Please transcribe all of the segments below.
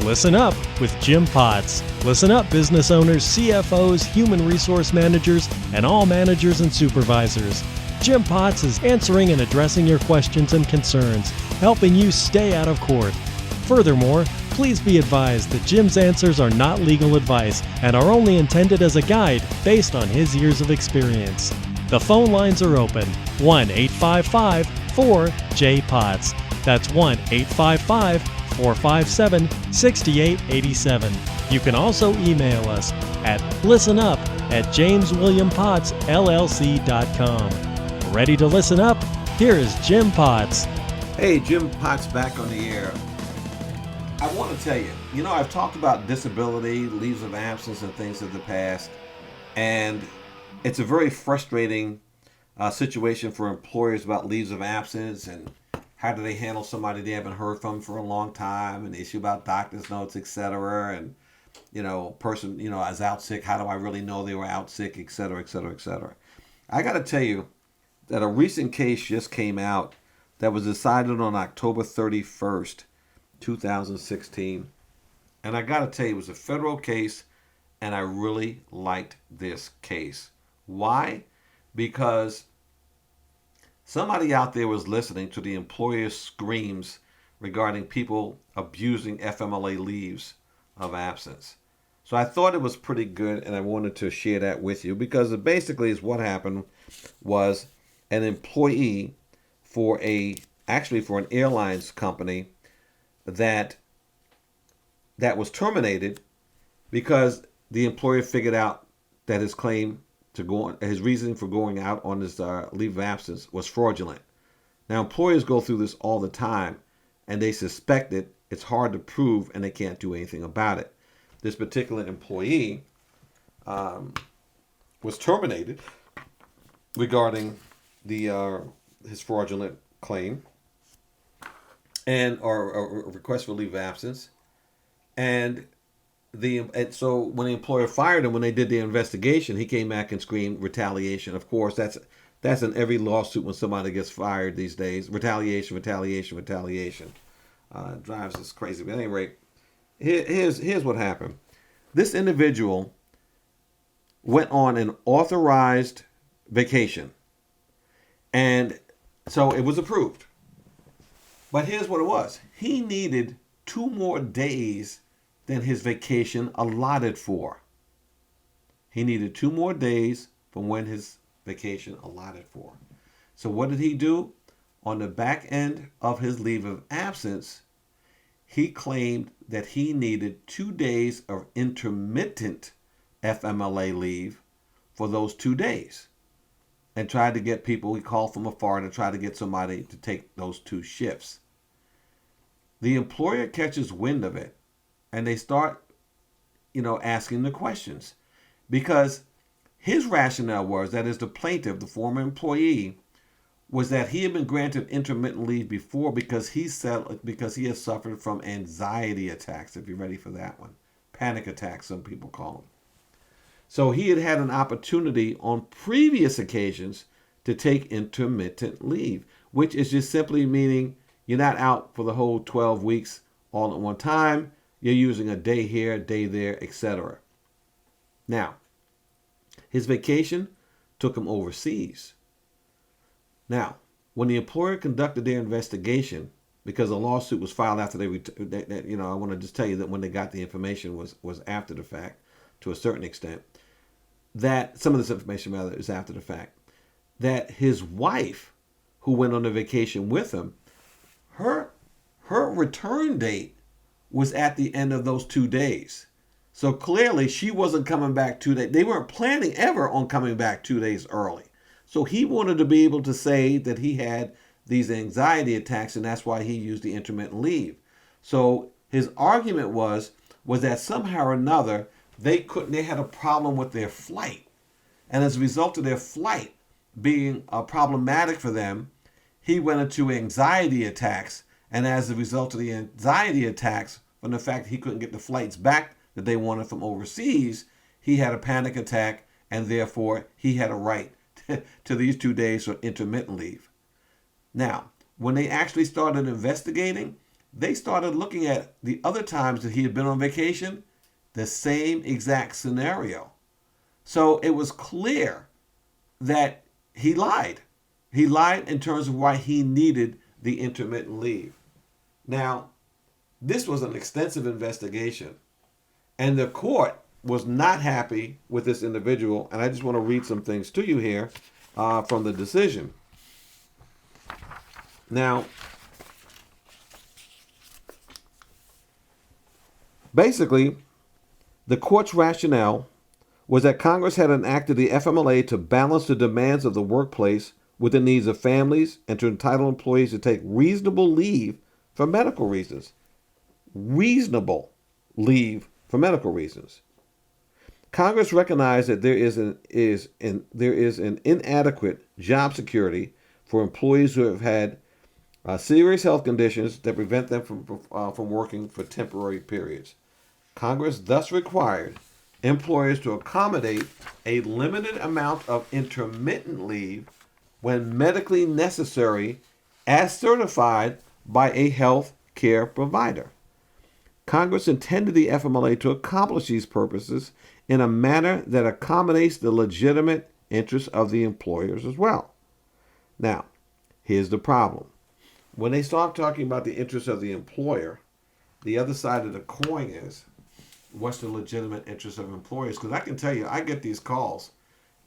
Listen Up with Jim Potts. Listen up, business owners, CFOs, human resource managers, and all managers and supervisors. Jim Potts is answering and addressing your questions and concerns, helping you stay out of court. Furthermore, please be advised that Jim's answers are not legal advice and are only intended as a guide based on his years of experience. The phone lines are open. 1-855-4-J-POTS. That's 1-855-457-6887. You can also email us at listenup@jameswilliampottsllc.com. Ready to listen up? Here is Jim Potts. Hey, Jim Potts back on the air. I want to tell you, I've talked about disability, leaves of absence, and things of the past, and it's a very frustrating situation for employers about leaves of absence and how do they handle somebody they haven't heard from for a long time, and the issue about doctor's notes, etc. And, person, is out sick. How do I really know they were out sick, etc., etc., etc. I got to tell you that a recent case just came out that was decided on October 31st, 2016. And I got to tell you, it was a federal case, and I really liked this case. Why? Because somebody out there was listening to the employer's screams regarding people abusing FMLA leaves of absence. So I thought it was pretty good, and I wanted to share that with you because it basically is what happened was an employee for an airlines company that was terminated because the employer figured out that his reason for going out on his leave of absence was fraudulent. Now, employers go through this all the time, and they suspect it. It's hard to prove, and they can't do anything about it. This particular employee was terminated regarding his fraudulent claim or a request for leave of absence, and so when the employer fired him, when they did the investigation, he came back and screamed retaliation. Of course, that's in every lawsuit when somebody gets fired these days. Retaliation. It drives us crazy. But at any rate, here's what happened. This individual went on an authorized vacation, and so it was approved. But here's what it was. He needed 2 more days than his vacation allotted for. He needed 2 more days from when his vacation allotted for. So what did he do? On the back end of his leave of absence, he claimed that he needed 2 days of intermittent FMLA leave for those 2 days, and tried to get people, he called from afar to try to get somebody to take those 2 shifts. The employer catches wind of it, and they start, asking the questions, because his rationale was, that is the plaintiff, the former employee, was that he had been granted intermittent leave before because he had suffered from anxiety attacks, if you're ready for that one. Panic attacks, some people call them. So he had had an opportunity on previous occasions to take intermittent leave, which is just simply meaning you're not out for the whole 12 weeks all at one time. You're using a day here, a day there, etc. Now, his vacation took him overseas. Now, when the employer conducted their investigation, because a lawsuit was filed after I want to just tell you that when they got the information was after the fact, to a certain extent, that some of this information rather is after the fact, that his wife, who went on a vacation with him, her return date was at the end of those 2 days. So clearly she wasn't coming back 2 days. They weren't planning ever on coming back 2 days early. So he wanted to be able to say that he had these anxiety attacks, and that's why he used the intermittent leave. So his argument was that somehow or another they had a problem with their flight. And as a result of their flight being problematic for them, he went into anxiety attacks. And as a result of the anxiety attacks, from the fact he couldn't get the flights back that they wanted from overseas, he had a panic attack, and therefore he had a right to these 2 days of intermittent leave. Now, when they actually started investigating, they started looking at the other times that he had been on vacation, the same exact scenario. So it was clear that he lied. He lied in terms of why he needed the intermittent leave. Now, this was an extensive investigation, and the court was not happy with this individual. And I just want to read some things to you here from the decision. Now, basically, the court's rationale was that Congress had enacted the FMLA to balance the demands of the workplace with the needs of families and to entitle employees to take reasonable leave for medical reasons. Reasonable leave for medical reasons. Congress recognized that there is an inadequate job security for employees who have had serious health conditions that prevent them from working for temporary periods. Congress thus required employers to accommodate a limited amount of intermittent leave when medically necessary as certified by a health care provider. Congress intended the FMLA to accomplish these purposes in a manner that accommodates the legitimate interests of the employers as well. Now, here's the problem. When they start talking about the interests of the employer, the other side of the coin is, what's the legitimate interest of employers? Because I can tell you, I get these calls.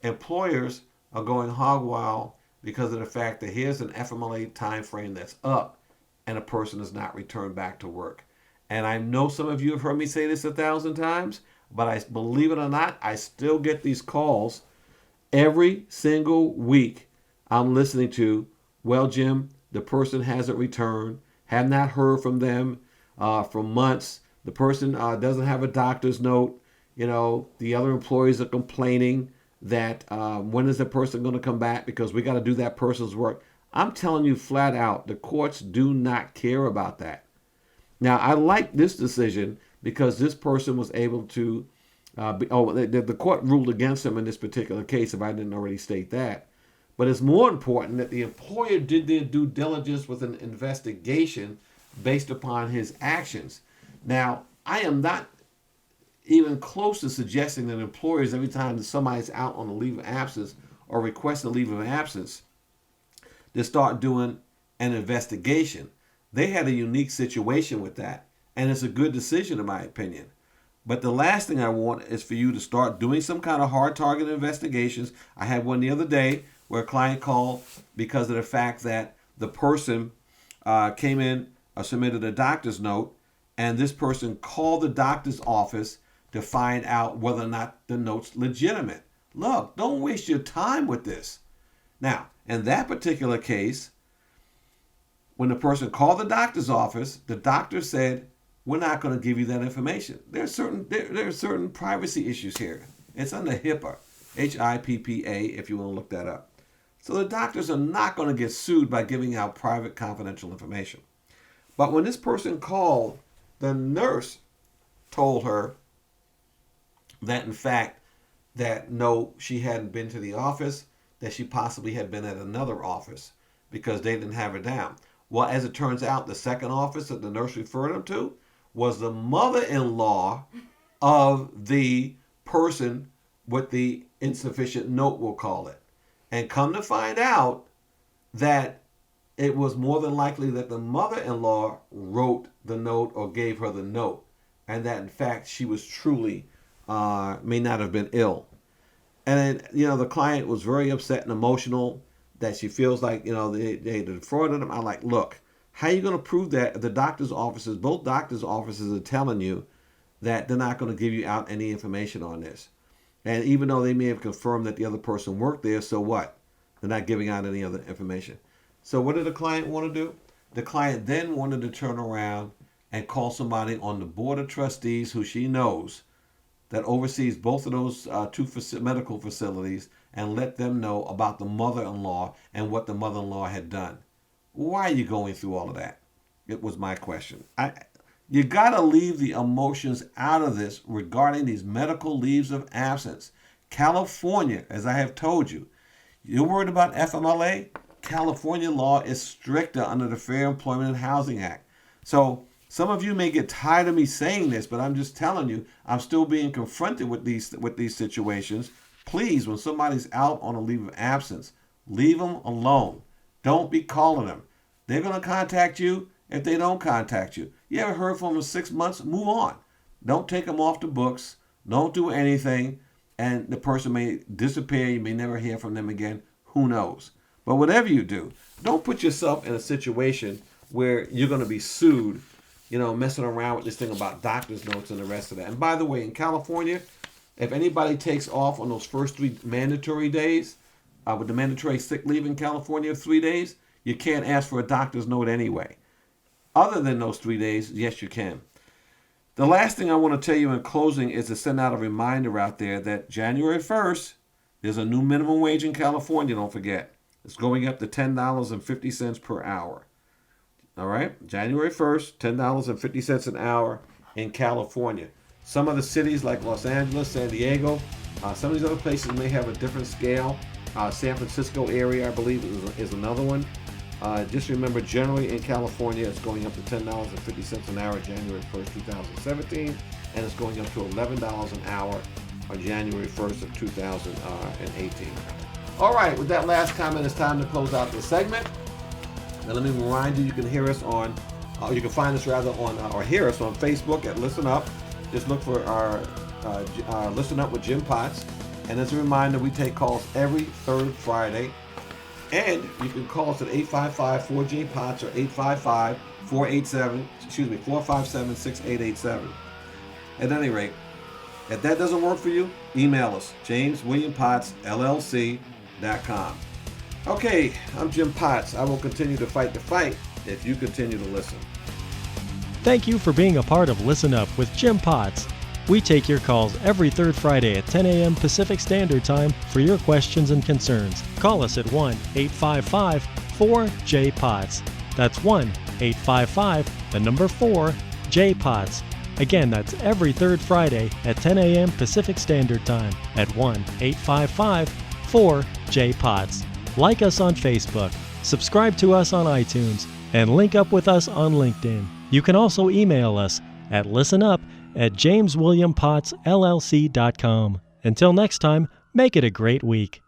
Employers are going hog wild because of the fact that here's an FMLA time frame that's up and a person is not returned back to work. And I know some of you have heard me say this 1,000 times, but I believe it or not, I still get these calls every single week. I'm listening to, well, Jim, the person hasn't returned, have not heard from them for months. The person doesn't have a doctor's note. The other employees are complaining that when is the person going to come back because we got to do that person's work. I'm telling you flat out, the courts do not care about that. Now, I like this decision because this person was able to, the court ruled against him in this particular case, if I didn't already state that. But it's more important that the employer did their due diligence with an investigation based upon his actions. Now, I am not even close to suggesting that employers, every time that somebody's out on a leave of absence or requesting a leave of absence, they start doing an investigation. They had a unique situation with that, and it's a good decision in my opinion. But the last thing I want is for you to start doing some kind of hard target investigations. I had one the other day where a client called because of the fact that the person came in, submitted a doctor's note, and this person called the doctor's office to find out whether or not the note's legitimate. Look, don't waste your time with this. Now, in that particular case, when the person called the doctor's office, the doctor said, we're not going to give you that information. There are certain privacy issues here. It's under HIPAA, H-I-P-P-A, if you want to look that up. So the doctors are not going to get sued by giving out private, confidential information. But when this person called, the nurse told her that, in fact, that no, she hadn't been to the office, that she possibly had been at another office because they didn't have her down. Well, as it turns out, the second office that the nurse referred him to was the mother-in-law of the person with the insufficient note, we'll call it. And come to find out that it was more than likely that the mother-in-law wrote the note or gave her the note, and that, in fact, she was truly may not have been ill. And then, the client was very upset and emotional that she feels like, they defrauded him. I'm like, look, how are you going to prove that if the doctor's offices, both doctor's offices are telling you that they're not going to give you out any information on this? And even though they may have confirmed that the other person worked there, so what? They're not giving out any other information. So what did the client want to do? The client then wanted to turn around and call somebody on the board of trustees who she knows that oversees both of those two medical facilities and let them know about the mother-in-law and what the mother-in-law had done. Why are you going through all of that? It was my question. You got to leave the emotions out of this regarding these medical leaves of absence. California, as I have told you, you're worried about FMLA? California law is stricter under the Fair Employment and Housing Act. So some of you may get tired of me saying this, but I'm just telling you, I'm still being confronted with these situations. Please, when somebody's out on a leave of absence, leave them alone. Don't be calling them. They're going to contact you if they don't contact you. You haven't heard from them in 6 months? Move on. Don't take them off the books. Don't do anything. And the person may disappear. You may never hear from them again. Who knows? But whatever you do, don't put yourself in a situation where you're going to be sued, messing around with this thing about doctor's notes and the rest of that. And by the way, in California, if anybody takes off on those first 3 mandatory days, with the mandatory sick leave in California of 3 days, you can't ask for a doctor's note anyway. Other than those 3 days, yes, you can. The last thing I want to tell you in closing is to send out a reminder out there that January 1st, there's a new minimum wage in California, don't forget. It's going up to $10.50 per hour. All right? January 1st, $10.50 an hour in California. Some of the cities like Los Angeles, San Diego, some of these other places may have a different scale. San Francisco area, I believe, is another one. Just remember, generally in California, it's going up to $10.50 an hour January 1st, 2017, and it's going up to $11 an hour on January 1st of 2018. All right, with that last comment, it's time to close out this segment. Now, let me remind you, you can find us on, or hear us on Facebook at Listen Up. Just look for our Listen Up with Jim Potts. And as a reminder, we take calls every third Friday. And you can call us at 855-4J-POTS or 855-457-6887. At any rate, if that doesn't work for you, email us, jameswilliampottsllc.com. Okay, I'm Jim Potts. I will continue to fight the fight if you continue to listen. Thank you for being a part of Listen Up with Jim Potts. We take your calls every third Friday at 10 a.m. Pacific Standard Time for your questions and concerns. Call us at 1-855-4J-POTS. That's 1-855-4J-POTS. Again, that's every third Friday at 10 a.m. Pacific Standard Time at 1-855-4J-POTS. Like us on Facebook, subscribe to us on iTunes, and link up with us on LinkedIn. You can also email us at listenup@jameswilliampottsllc.com. Until next time, make it a great week.